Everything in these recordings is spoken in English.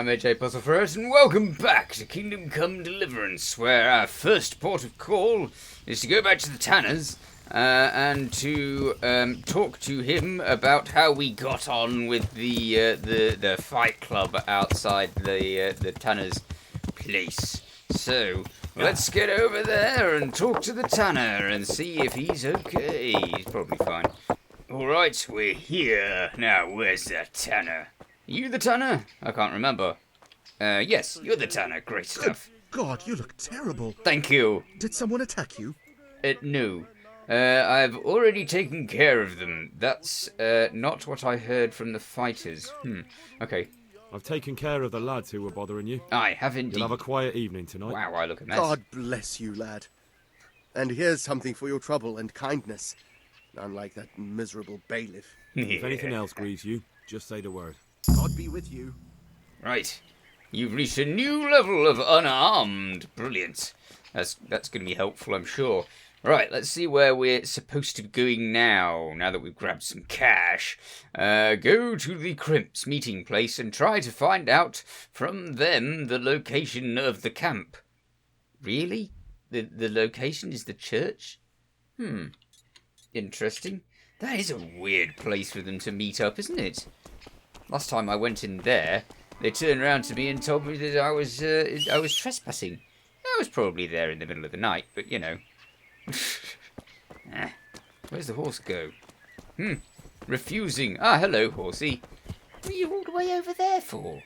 I'm AJ PuzzleFerret, and welcome back to Kingdom Come Deliverance, where our first port of call is to go back to the Tanners and to talk to him about how we got on with the fight club outside the Tanners' place. So let's get over there and talk to the Tanner and see if he's okay. He's probably fine. All right, we're here now. Where's that Tanner? You the Tanner? I can't remember. Yes, you're the Tanner. Great stuff. Good God, you look terrible. Thank you. Did someone attack you? No. I've already taken care of them. That's not what I heard from the fighters. Okay. I've taken care of the lads who were bothering you. I have indeed. You'll have a quiet evening tonight. Wow, I look a mess. God bless you, lad. And here's something for your trouble and kindness. Unlike that miserable bailiff. If anything else grieves you, just say the word. God be with you. Right. You've reached a new level of unarmed. Brilliant. That's going to be helpful, I'm sure. Right, let's see where we're supposed to be going now that we've grabbed some cash. Go to the Crimps meeting place and try to find out from them the location of the camp. Really? The location is the church? Interesting. That is a weird place for them to meet up, isn't it? Last time I went in there, they turned around to me and told me that I was trespassing. I was probably there in the middle of the night, but you know. Where's the horse go? Refusing. Ah, hello, horsey. What are you all the way over there for?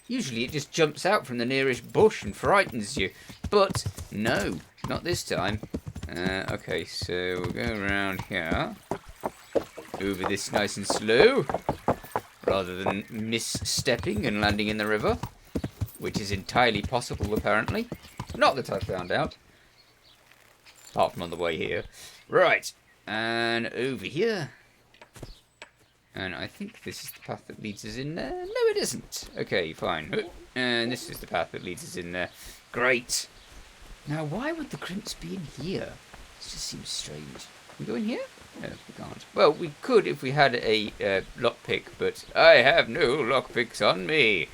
Usually it just jumps out from the nearest bush and frightens you. But no, not this time. Okay, so we'll go around here. Over this nice and slow. Rather than misstepping and landing in the river. Which is entirely possible, apparently. Not that I found out. Apart from on the way here. Right. And over here. And I think this is the path that leads us in there. No, it isn't. Okay, fine. And this is the path that leads us in there. Great. Now, why would the Crimps be in here? This just seems strange. Can we go in here? No, we can't. Well, we could if we had a lockpick, but I have no lockpicks on me.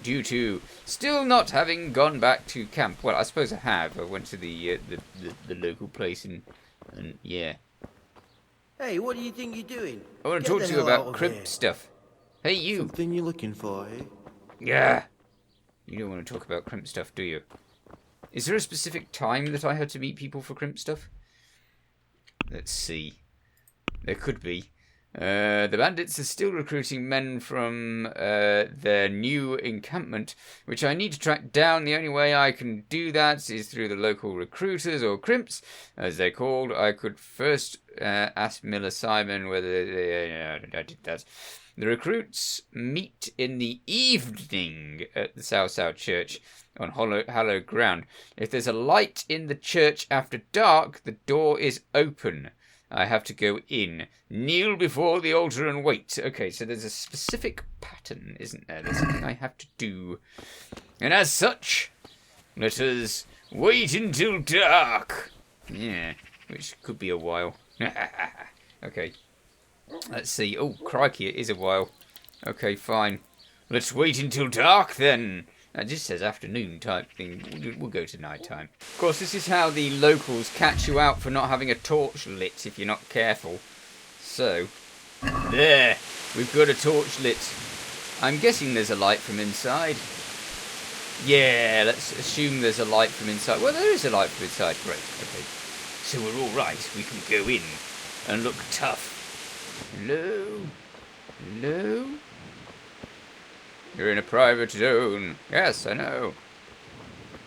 Due to still not having gone back to camp. Well, I suppose I have. I went to the local place and yeah. Hey, what do you think you're doing? I want to talk to you about crimp stuff. Hey, you. Something you're looking for, eh? Yeah. You don't want to talk about crimp stuff, do you? Is there a specific time that I had to meet people for crimp stuff? Let's see. There could be. The bandits are still recruiting men from their new encampment, which I need to track down. The only way I can do that is through the local recruiters, or crimps, as they're called. I could first ask Miller Simon whether I did that. The recruits meet in the evening at the South Church on hallowed ground. If there's a light in the church after dark, the door is open. I have to go in, kneel before the altar and wait. Okay, so there's a specific pattern, isn't there? There's something I have to do. And as such, let us wait until dark. Yeah, which could be a while. Okay, let's see. Oh, crikey, it is a while. Okay, fine. Let's wait until dark then. That just says afternoon type thing. We'll go to night time. Of course, this is how the locals catch you out for not having a torch lit if you're not careful. So, there. We've got a torch lit. I'm guessing there's a light from inside. Yeah, let's assume there's a light from inside. Well, there is a light from inside. Great. Okay. So we're all right. We can go in and look tough. Hello? Hello? You're in a private zone. Yes, I know.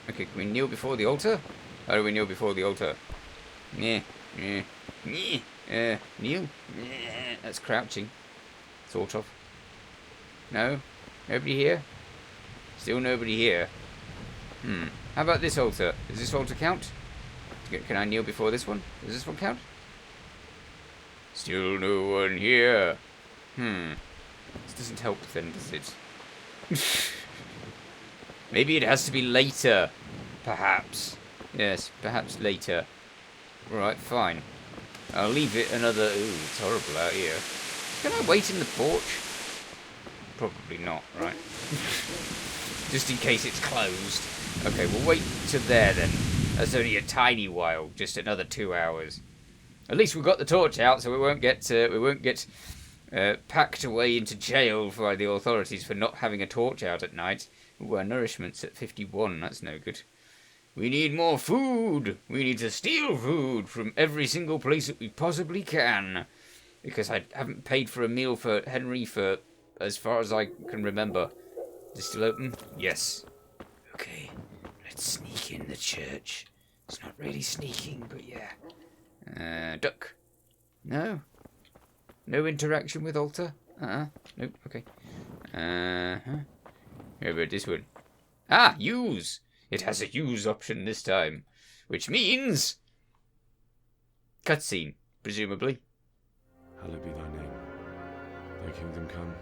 Okay, can we kneel before the altar? How do we kneel before the altar? Kneel? That's crouching. Sort of. No? Nobody here? Still nobody here. How about this altar? Does this altar count? Can I kneel before this one? Does this one count? Still no one here. This doesn't help then, does it? Maybe it has to be later. Perhaps. Yes, perhaps later. Alright, fine. I'll leave it another... Ooh, it's horrible out here. Can I wait in the porch? Probably not, right? just in case it's closed. Okay, we'll wait to there then. That's only a tiny while, just another 2 hours. At least we've got the torch out, so we won't get packed away into jail by the authorities for not having a torch out at night. Ooh, our nourishment's at 51. That's no good. We need more food. We need to steal food from every single place that we possibly can. Because I haven't paid for a meal for Henry for as far as I can remember. Is it still open? Yes. Okay, let's sneak in the church. It's not really sneaking, but yeah. Duck. No. No interaction with altar? Nope, okay. How about this one? Ah, use! It has a use option this time. Which means... cutscene, presumably. Hallowed be thy name. Thy kingdom come.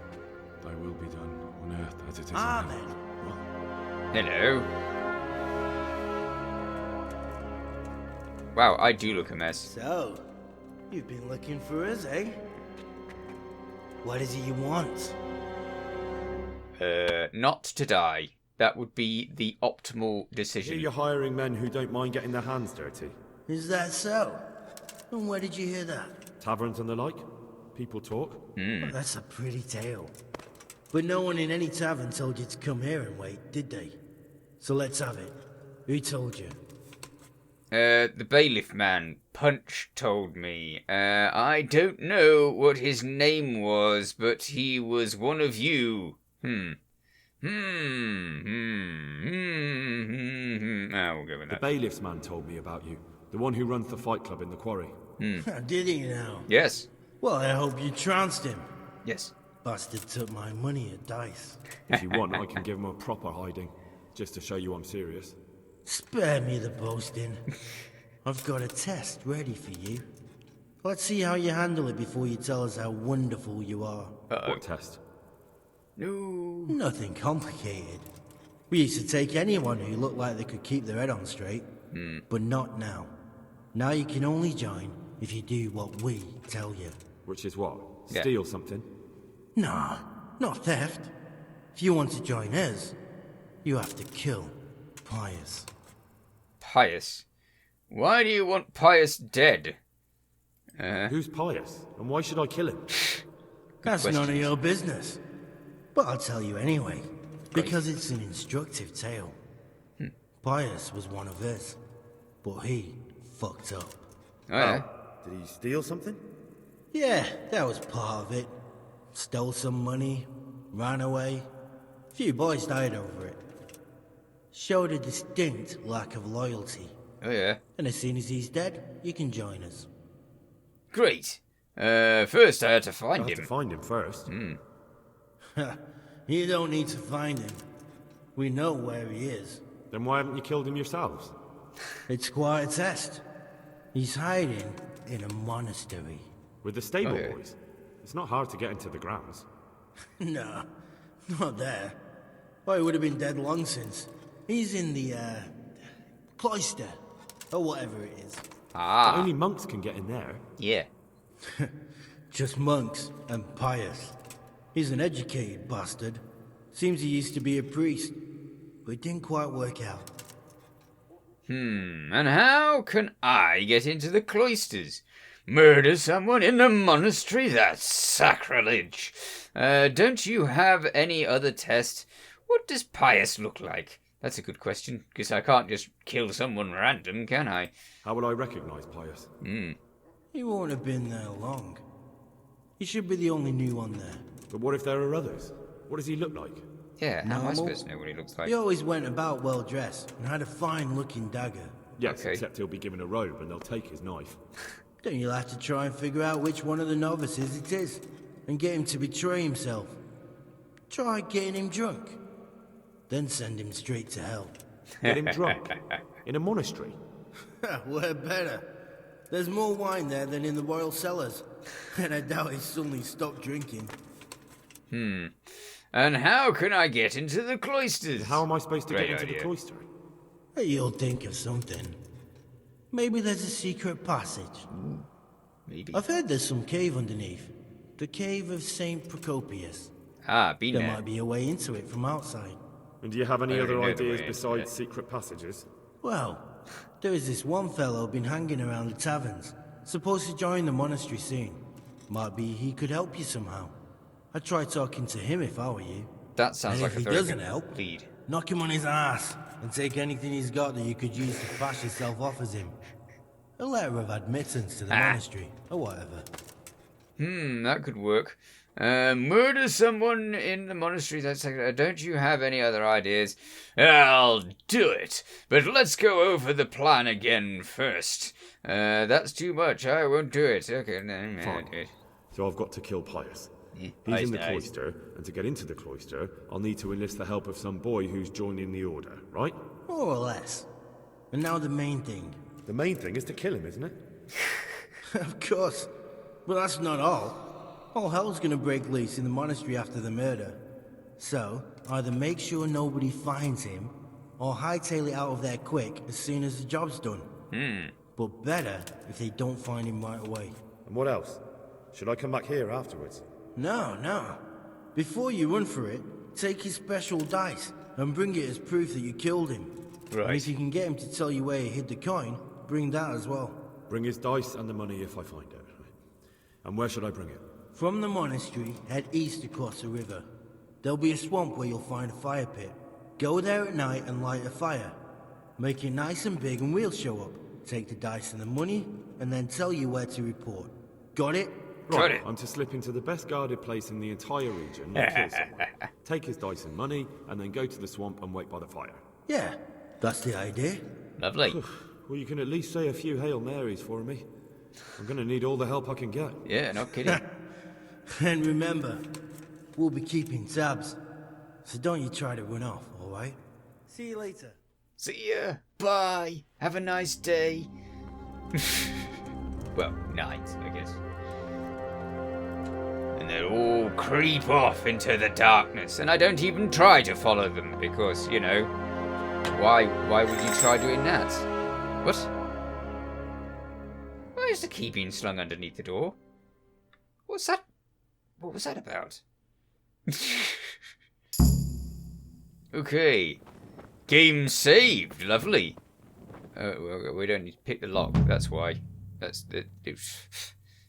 Thy will be done on earth as it is in Amen. heaven. What? Hello. Wow, I do look a mess. So, you've been looking for us, eh? What is it you want? Not to die. That would be the optimal Here decision. you're hiring men who don't mind getting their hands dirty. Is that so? And where did you hear that? Taverns and the like. People talk. Well, that's a pretty tale. But no one in any tavern told you to come here and wait, did they? So let's have it. Who told you? The bailiff man, Punch, told me. I don't know what his name was, but he was one of you. Ah, we'll go with The that. bailiff's man told me about you. The one who runs the fight club in the quarry. Did he now? Yes. Well, I hope you trounced him. Yes. Bastard took my money at dice. If you want, I can give him a proper hiding, just to show you I'm serious. Spare me the boasting. I've got a test ready for you. Let's see how you handle it before you tell us how wonderful you are. What test? No. Nothing complicated. We used to take anyone who looked like they could keep their head on straight. But not now. Now you can only join if you do what we tell you. Which is what? Yeah. Steal something? Nah, not theft. If you want to join us, you have to kill Pius. Pius. Why do you want Pius dead? Who's pious? And why should I kill him? That's none of questions. your business. But I'll tell you anyway, because it's an instructive tale. Pius was one of us, but he fucked up. Oh, yeah. Did he steal something? Yeah, that was part of it. Stole some money, ran away. A few boys died over it. Showed a distinct lack of loyalty. Oh, yeah. And as soon as he's dead, you can join us. Great. First I had to find I have to him. find him first. You don't need to find him. We know where he is. Then why haven't you killed him yourselves? It's quite a test. He's hiding in a monastery. With the stable Okay. boys? It's not hard to get into the grounds. No, not there. Oh, he would have been dead long since. He's in the, cloister. Or whatever it is. Ah, Only monks can get in there. yeah. Just monks and pious. He's an educated bastard. Seems he used to be a priest, but it didn't quite work out. And how can I get into the cloisters? Murder someone in the monastery? That's sacrilege. Don't you have any other test? What does Pius look like? That's a good question, because I can't just kill someone random, can I? How will I recognize Pius? He won't have been there long. He should be the only new one there. But what if there are others? What does he look like? Yeah, how am I Normal. supposed to know what he looks like? He always went about well dressed and had a fine looking dagger. Yes, Okay. except he'll be given a robe and they'll take his knife. Then you'll have to try and figure out which one of the novices it is and get him to betray himself. Try getting him drunk. Then send him straight to hell. Get him drunk. In a monastery. We're better. There's more wine there than in the royal cellars. And I doubt he's suddenly stopped drinking. And how can I get into the cloisters? How am I supposed to Great get into idea. the cloister? You'll think of something. Maybe there's a secret passage. Maybe. I've heard there's some cave underneath. The cave of Saint Procopius. Ah, been There there. might be a way into it from outside. And do you have any I other already know the ideas way, besides yeah. secret passages? Well, there is this one fellow been hanging around the taverns. Supposed to join the monastery soon. Might be he could help you somehow. I'd try talking to him if I were you. That sounds And like if a he very doesn't good help, lead. knock him on his ass and take anything he's got that you could use to pass yourself off as him. A letter of admittance to the monastery, or whatever. That could work. Murder someone in the monastery. That's like, don't you have any other ideas? I'll do it. But let's go over the plan again first. That's too much. I won't do it. Okay, no, Fine. do it. So I've got to kill Pius. Yeah, He's in the nice. cloister, and to get into the cloister, I'll need to enlist the help of some boy who's joining the order, right? More or less. And now the main thing. The main thing is to kill him, isn't it? Of course. But that's not all. All hell's gonna break loose in the monastery after the murder. So, either make sure nobody finds him, or hightail it out of there quick as soon as the job's done. But better if they don't find him right away. And what else? Should I come back here afterwards? No. Before you run for it, take his special dice and bring it as proof that you killed him. Right. And if you can get him to tell you where he hid the coin, bring that as well. Bring his dice and the money if I find it. And where should I bring it? From the monastery, head east across the river. There'll be a swamp where you'll find a fire pit. Go there at night and light a fire. Make it nice and big and we'll show up. Take the dice and the money, and then tell you where to report. Got it? Got Right, it. I'm to slip into the best guarded place in the entire region and kill someone. Take his dice and money, and then go to the swamp and wait by the fire. Yeah, that's the idea. Lovely. Well, you can at least say a few Hail Marys for me. I'm gonna need all the help I can get. Yeah, not kidding. And remember, we'll be keeping tabs. So don't you try to run off, alright? See you later. See ya. Bye. Have a nice day. Well, night, I guess. And they all creep off into the darkness, and I don't even try to follow them because, you know, why would you try doing that? What? Why is the key being slung underneath the door? What's that? What was that about? Okay. Game saved. Lovely. Well, we don't need to pick the lock. That's why. That's the.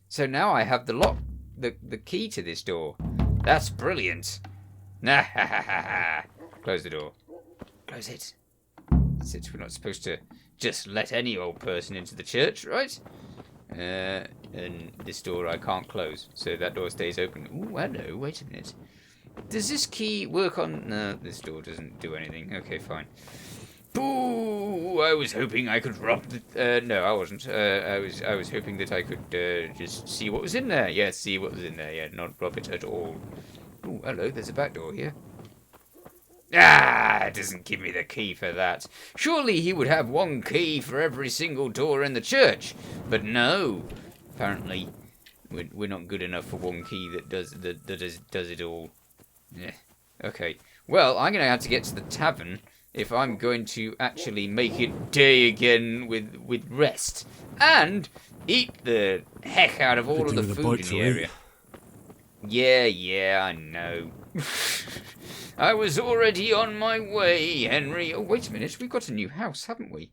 So now I have the lock, the key to this door. That's brilliant. Nah, ha ha ha ha. Close the door. Close it. That's it. We're not supposed to just let any old person into the church, right? And this door I can't close, so that door stays open. Ooh, hello. Wait a minute. Does this key work on... No, this door doesn't do anything. Okay, fine. Boo! I was hoping I could rob the... no, I wasn't. I was hoping that I could just see what was in there. Yeah, see what was in there. Yeah, not rob it at all. Ooh, hello. There's a back door here. Ah, it doesn't give me the key for that. Surely he would have one key for every single door in the church. But no. Apparently, we're not good enough for one key that does it all. Yeah. Okay. Well, I'm going to have to get to the tavern if I'm going to actually make it day again with rest. And eat the heck out of all of the food in the area. Yeah, I know. I was already on my way, Henry. Oh, wait a minute. We've got a new house, haven't we?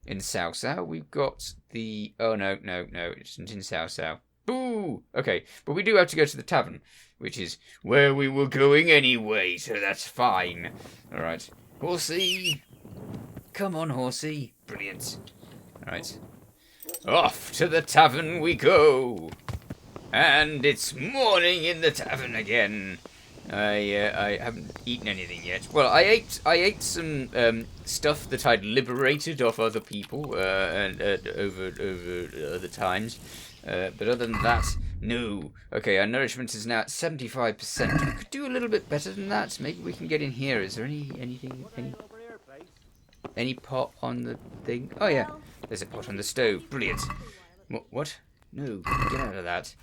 In Sao Sao, we've got the... Oh, no. It isn't in Sao Sao. Boo! Okay, but we do have to go to the tavern, which is where we were going anyway, so that's fine. All right. Horsey. Come on, Horsey. Brilliant. All right. Off to the tavern we go. And it's morning in the tavern again. I haven't eaten anything yet. Well, I ate some stuff that I'd liberated off other people and over other times. But other than that, no. Okay, our nourishment is now at 75%. We could do a little bit better than that. Maybe we can get in here. Is there any pot on the thing? Oh yeah, there's a pot on the stove. Brilliant. What? No, get out of that.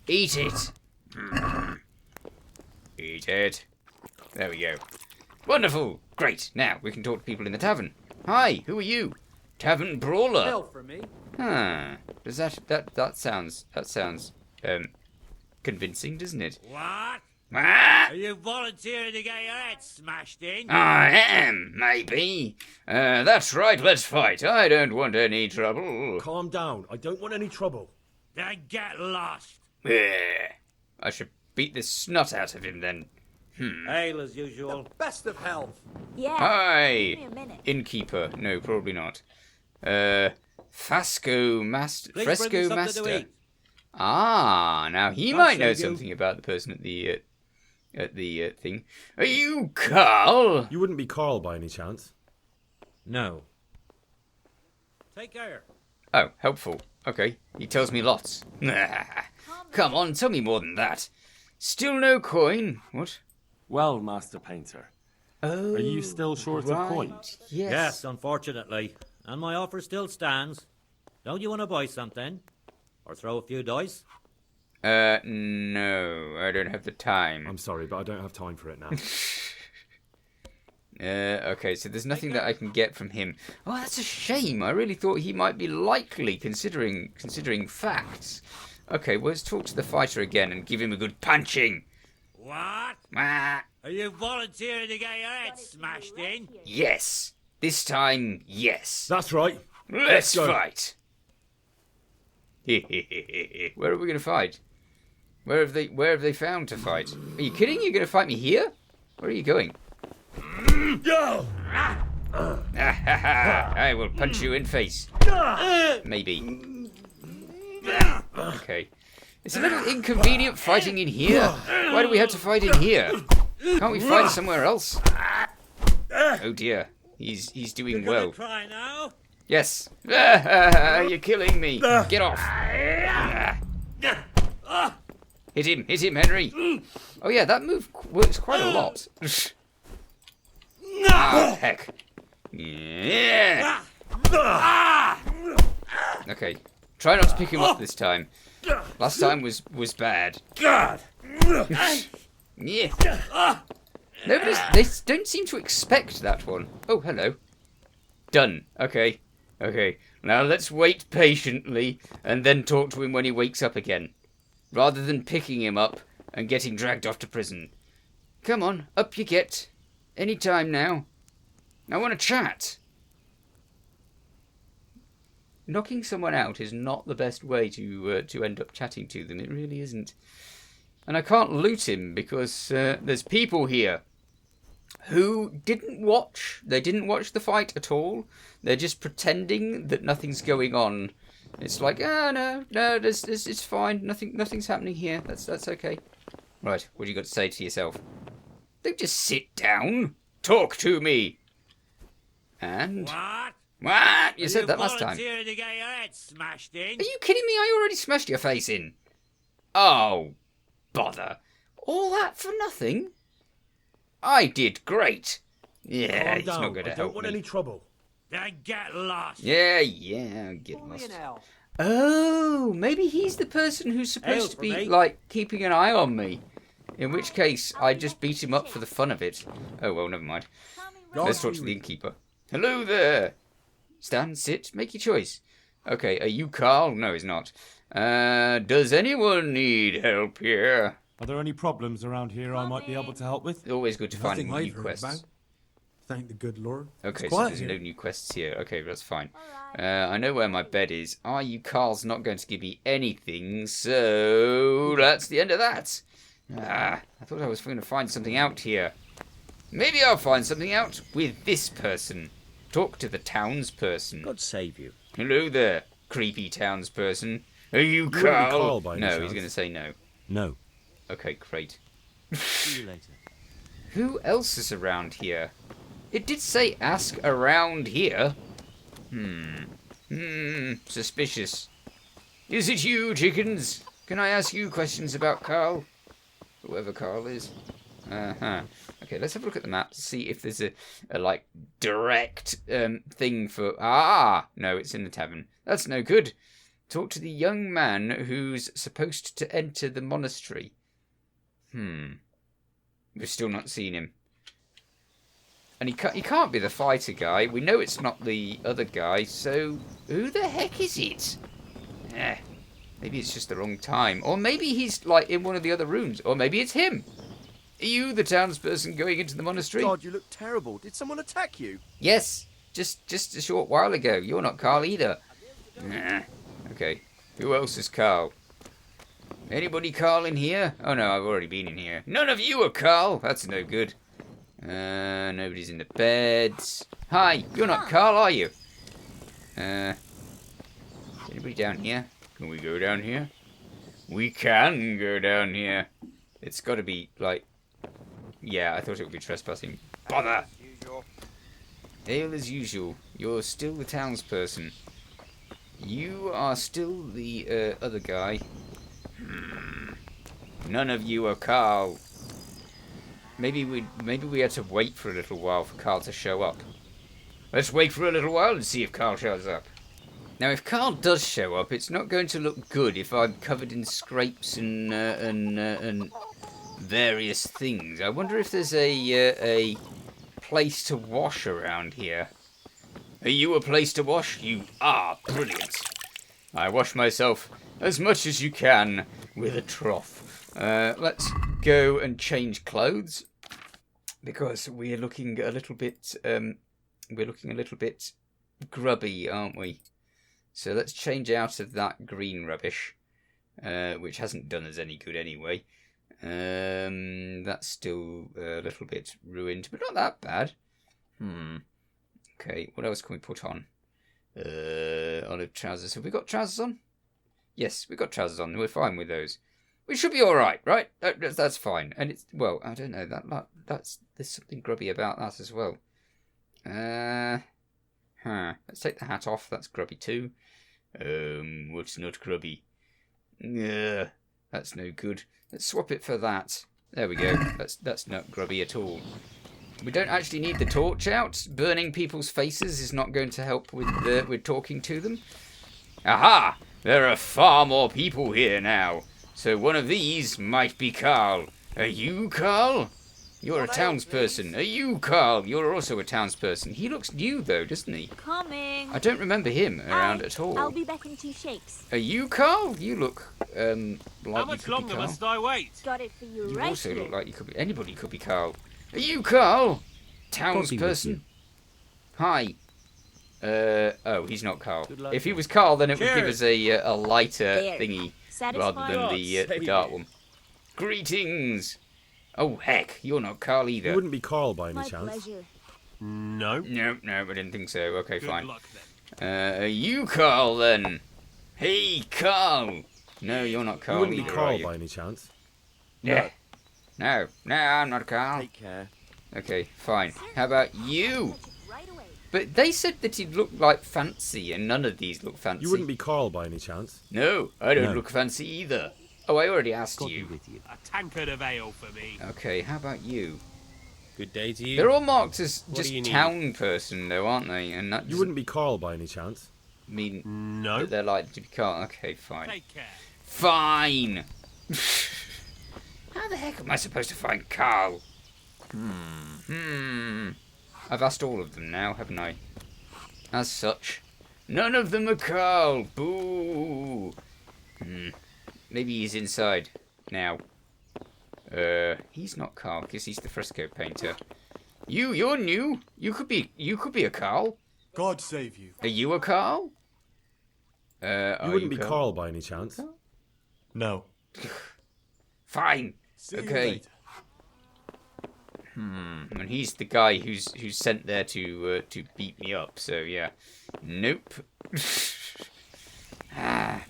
Eat it. Eat it. There we go. Wonderful. Great. Now we can talk to people in the tavern. Hi, who are you? Tavern brawler. Hell for me. Huh. Does that sounds convincing, doesn't it? What? Ah, Are you volunteering to get your head smashed in? I am, maybe. That's right, let's fight. I don't want any trouble. Calm down. I don't want any trouble. Then get lost. I should beat the snot out of him then. Hail as usual. Best of health. Yeah. Hi, Give me a minute. innkeeper. No, probably not. Fresco master. Please bring Fresco me something to master. eat. Ah, now he I'll might know save you. something about the person at the thing. Are you Carl? You wouldn't be Carl by any chance? No. Take care. Oh, helpful. Okay, he tells me lots. Come on, tell me more than that. Still no coin? What? Well, Master Painter, Oh, are you still short of coin? Yes. Yes, unfortunately. And my offer still stands. Don't you want to buy something? Or throw a few dice? No, I don't have the time. I'm sorry, but I don't have time for it now. Okay, so there's nothing that I can get from him. Oh, that's a shame. I really thought he might be likely, considering facts. Okay, well, let's talk to the fighter again and give him a good punching. What? Ah, Are you volunteering to get your head smashed in? yes. This time, yes. That's right. Let's go. fight. Where are we going to fight? Where have they found to fight? Are you kidding? You're going to fight me here? Where are you going? I will punch you in face. Maybe. Okay. It's a little inconvenient fighting in here. Why do we have to fight in here? Can't we fight somewhere else? Oh dear. He's doing Gonna well. cry now? Yes. You're killing me. Get off. Hit him, Henry. Oh yeah, that move works quite a lot. Ah, heck. Yeah. Okay. Try not to pick him up this time. Last time was bad. God! Yeah. They don't seem to expect that one. Oh, hello. Done. Okay. Now let's wait patiently and then talk to him when he wakes up again. Rather than picking him up and getting dragged off to prison. Come on, up you get. Any time now. I want to chat. Knocking someone out is not the best way to end up chatting to them. It really isn't. And I can't loot him because there's people here who didn't watch. They didn't watch the fight at all. They're just pretending that nothing's going on. It's like, no, it's fine. Nothing's happening here. That's okay. Right, what do you got to say to yourself? Don't just sit down. Talk to me. And what? You said that last time. Volunteering to get your head smashed in? Are you kidding me? I already smashed your face in. Oh, bother. All that for nothing? I did great. Yeah, Calm he's down. not going to I help don't want me. any trouble. Then get lost. Yeah, get lost. Oh, maybe he's the person who's supposed Hail to for be, me. like, keeping an eye on me. In which case, I just beat him up for the fun of it. Oh, well, never mind. Let's talk to the innkeeper. Hello there. Stand, sit, make your choice. Okay, are you Carl? No, he's not. Does anyone need help here? Are there any problems around here I might be able to help with? Always good to find Nothing new I've heard quests. about. Thank the good Lord. Okay, It's so quiet there's here. no new quests here. Okay, that's fine. I know where my bed is. Are you Carl's not going to give me anything, so that's the end of that. I thought I was going to find something out here. Maybe I'll find something out with this person. Talk to the townsperson. God save you. Hello there, creepy townsperson. Are you wouldn't be Carl? Carl by any No, chance? he's going to say no. No. Okay, great. See you later. Who else is around here? It did say ask around here. Suspicious. Is it you, chickens? Can I ask you questions about Carl? Whoever Carl is. Okay, let's have a look at the map to see if there's a like, direct thing for... No, it's in the tavern. That's no good. Talk to the young man who's supposed to enter the monastery. We've still not seen him. And he can't be the fighter guy. We know it's not the other guy, so who the heck is it? Maybe it's just the wrong time. Or maybe he's, like, in one of the other rooms. Or maybe it's him. Are you the townsperson going into the monastery? God, you look terrible. Did someone attack you? Yes, just a short while ago. You're not Carl either. Nah. Okay, who else is Carl? Anybody Carl in here? Oh no, I've already been in here. None of you are Carl. That's no good. Nobody's in the beds. Hi, you're not Carl, are you? Anybody down here? Can we go down here? We can go down here. It's got to be like... Yeah, I thought it would be trespassing. Bother! Hail as usual. You're still the townsperson. You are still the other guy. None of you are Carl. Maybe we had to wait for a little while for Carl to show up. Let's wait for a little while and see if Carl shows up. Now, if Carl does show up, it's not going to look good if I'm covered in scrapes and various things. I wonder if there's a place to wash around here. Are you a place to wash? You are. Brilliant. I wash myself as much as you can with a trough. Let's go and change clothes because we're looking a little bit grubby, aren't we? So let's change out of that green rubbish, which hasn't done us any good anyway. That's still a little bit ruined, but not that bad. Okay, what else can we put on? Olive trousers. Have we got trousers on? Yes, we've got trousers on. We're fine with those. We should be all right, right? That's fine. And it's, well, I don't know. There's something grubby about that as well. Let's take the hat off. That's grubby too. What's not grubby? That's no good. Let's swap it for that. There we go. That's not grubby at all. We don't actually need the torch out. Burning people's faces is not going to help with talking to them. Aha! There are far more people here now. So one of these might be Carl. Are you Carl? You're a townsperson. Are you Carl? You're also a townsperson. He looks new though, doesn't he? Coming. I don't remember him around at all. I'll be back in 2 shakes. Are you Carl? You look like How much longer must I wait? Got it for you, You right also here. look like you could be. Anybody could be Carl. Are you Carl? Townsperson. Hi. Oh, he's not Carl. If he was Carl, then it would give us a lighter There. thingy Satisfied? rather than the dark one. Greetings. Oh heck, you're not Carl either. You wouldn't be Carl by any My chance? pleasure. No. No, I didn't think so. Okay, Good fine. luck then. Are you Carl then? Hey, Carl. No, you're not Carl You wouldn't be either, are Carl you? by any chance? Yeah. No, I'm not Carl. Take care. Okay, fine. How about you? Right away. But they said that he'd look like fancy, and none of these look fancy. You wouldn't be Carl by any chance? No, I don't No. look fancy either. Oh, I already asked you. A tankard of ale for me. Okay, how about you? Good day to you. They're all marked as What just do you need? town person, though, aren't they? And that You wouldn't be Carl by any chance? mean No. that they're likely to be Carl. Okay, fine. Take care. Fine. How the heck am I supposed to find Carl? I've asked all of them now, haven't I? As such, none of them are Carl. Boo. Maybe he's inside now. He's not Carl because he's the fresco painter. You're new. You could be a Carl. God save you. Are you a Carl? You wouldn't be Carl by any chance? No. Fine. See you Okay. later. And he's the guy who's sent there to beat me up. So yeah, nope.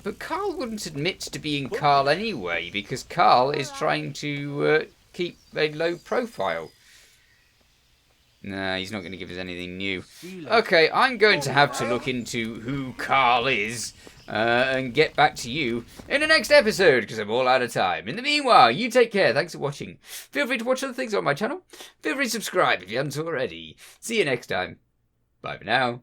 But Carl wouldn't admit to being Carl anyway, because Carl is trying to keep a low profile. Nah, he's not going to give us anything new. Okay, I'm going to have to look into who Carl is and get back to you in the next episode, because I'm all out of time. In the meanwhile, you take care. Thanks for watching. Feel free to watch other things on my channel. Feel free to subscribe if you haven't already. See you next time. Bye for now.